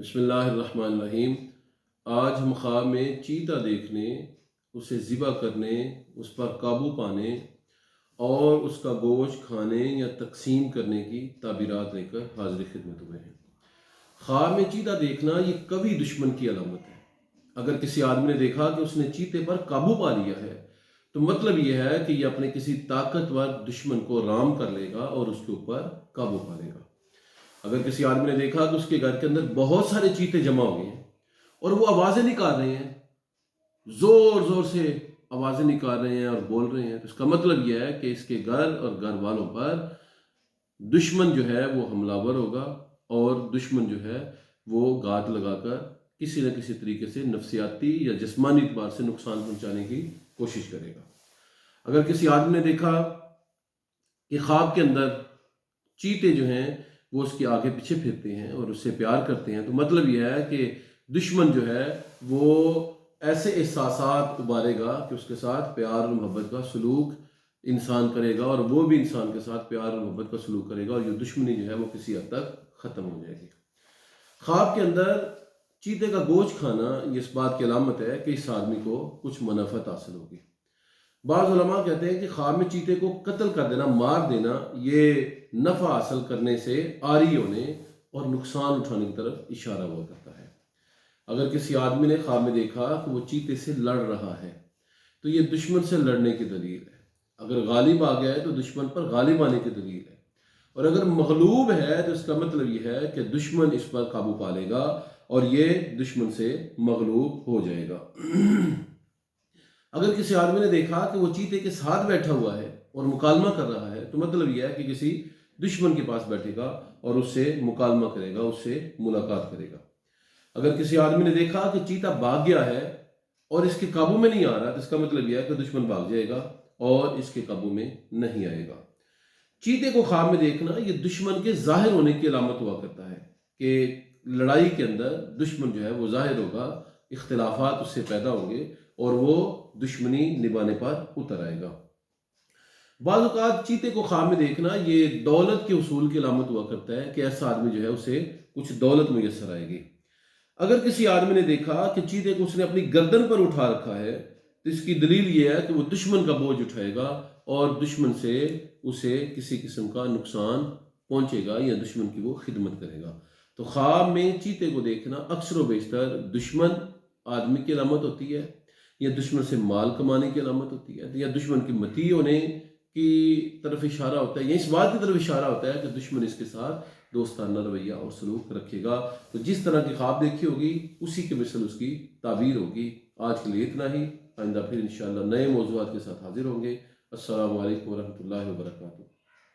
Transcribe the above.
بسم اللہ الرحمن الرحیم۔ آج ہم خواب میں چیتا دیکھنے، اسے ذبح کرنے، اس پر قابو پانے اور اس کا گوشت کھانے یا تقسیم کرنے کی تعبیرات لے کر حاضر خدمت ہوئے ہیں۔ خواب میں چیتا دیکھنا یہ قوی دشمن کی علامت ہے۔ اگر کسی آدمی نے دیکھا کہ اس نے چیتے پر قابو پا لیا ہے تو مطلب یہ ہے کہ یہ اپنے کسی طاقتور دشمن کو رام کر لے گا اور اس کے اوپر قابو پا لے گا۔ اگر کسی آدمی نے دیکھا کہ اس کے گھر کے اندر بہت سارے چیتے جمع ہو گئے ہیں اور وہ آوازیں نکال رہے ہیں، زور زور سے آوازیں نکال رہے ہیں اور بول رہے ہیں، تو اس کا مطلب یہ ہے کہ اس کے گھر اور گھر والوں پر دشمن جو ہے وہ حملہ ور ہوگا اور دشمن جو ہے وہ گھات لگا کر کسی نہ کسی طریقے سے نفسیاتی یا جسمانی اعتبار سے نقصان پہنچانے کی کوشش کرے گا۔ اگر کسی آدمی نے دیکھا کہ خواب کے اندر چیتے جو ہیں وہ اس کے آگے پیچھے پھرتے ہیں اور اس سے پیار کرتے ہیں، تو مطلب یہ ہے کہ دشمن جو ہے وہ ایسے احساسات ابارے گا کہ اس کے ساتھ پیار اور محبت کا سلوک انسان کرے گا اور وہ بھی انسان کے ساتھ پیار اور محبت کا سلوک کرے گا اور یہ دشمنی جو ہے وہ کسی حد تک ختم ہو جائے گی۔ خواب کے اندر چیتے کا گوشت کھانا یہ اس بات کی علامت ہے کہ اس آدمی کو کچھ منافعت حاصل ہوگی۔ بعض علماء کہتے ہیں کہ خواب میں چیتے کو قتل کر دینا، مار دینا، یہ نفع حاصل کرنے سے عاری ہونے اور نقصان اٹھانے کی طرف اشارہ ہوا کرتا ہے۔ اگر کسی آدمی نے خواب میں دیکھا کہ وہ چیتے سے لڑ رہا ہے تو یہ دشمن سے لڑنے کی دلیل ہے۔ اگر غالب آ گیا ہے تو دشمن پر غالب آنے کی دلیل ہے، اور اگر مغلوب ہے تو اس کا مطلب یہ ہے کہ دشمن اس پر قابو پا لے گا اور یہ دشمن سے مغلوب ہو جائے گا۔ اگر کسی آدمی نے دیکھا کہ وہ چیتے کے ساتھ بیٹھا ہوا ہے اور مکالمہ کر رہا ہے تو مطلب یہ ہے کہ کسی دشمن کے پاس بیٹھے گا اور اس سے مکالمہ کرے گا، اس سے ملاقات کرے گا۔ اگر کسی آدمی نے دیکھا کہ چیتا بھاگ گیا ہے اور اس کے قابو میں نہیں آ رہا تو اس کا مطلب یہ ہے کہ دشمن بھاگ جائے گا اور اس کے قابو میں نہیں آئے گا۔ چیتے کو خواب میں دیکھنا یہ دشمن کے ظاہر ہونے کی علامت ہوا کرتا ہے کہ لڑائی کے اندر دشمن جو ہے وہ ظاہر ہوگا، اختلافات اس سے پیدا ہوں گے اور وہ دشمنی نبھانے پر اتر آئے گا۔ بعض اوقات چیتے کو خواب میں دیکھنا یہ دولت کے حصول کی علامت ہوا کرتا ہے کہ ایسا آدمی جو ہے اسے کچھ دولت میسر آئے گی۔ اگر کسی آدمی نے دیکھا کہ چیتے کو اس نے اپنی گردن پر اٹھا رکھا ہے تو اس کی دلیل یہ ہے کہ وہ دشمن کا بوجھ اٹھائے گا اور دشمن سے اسے کسی قسم کا نقصان پہنچے گا یا دشمن کی وہ خدمت کرے گا۔ تو خواب میں چیتے کو دیکھنا اکثر و بیشتر دشمن آدمی کی علامت ہوتی ہے، یا دشمن سے مال کمانے کی علامت ہوتی ہے، یا دشمن کی مطیع ہونے کی طرف اشارہ ہوتا ہے، یا اس بات کی طرف اشارہ ہوتا ہے کہ دشمن اس کے ساتھ دوستانہ رویہ اور سلوک رکھے گا۔ تو جس طرح کی خواب دیکھی ہوگی اسی کے مثل اس کی تعبیر ہوگی۔ آج کے لیے اتنا ہی، آئندہ پھر انشاءاللہ نئے موضوعات کے ساتھ حاضر ہوں گے۔ السلام علیکم ورحمۃ اللہ وبرکاتہ۔